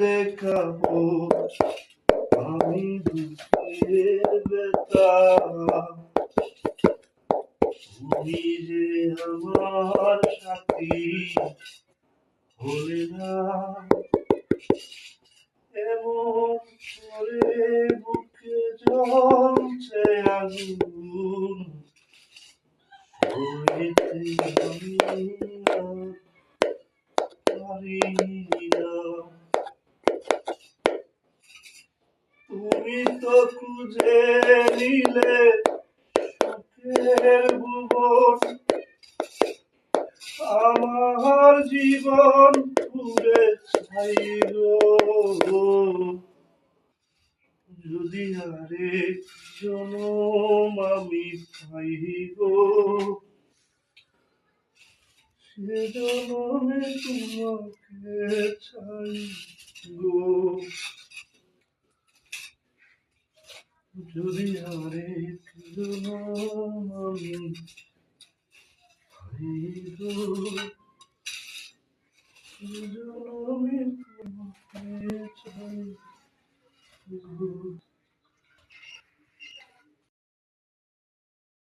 দেখাবো আমি দুঃখের ব্যথা। তুমি যে আমার সাথী হলে না, এমন করে বুকে জ্বলছে আগুন, সইতে আমি আর পারি না। তুমি তো খুঁজে নিলে সুখের ভুবন, আমার জীবন পুড়ে ছাই গো। যদি আরেক জনম আমি পাই গো, সে জনমে তোমাকে চাই গো। যদি আরেক জনম আমি পাই গো, সে জনমে তোমাকে চাই গো।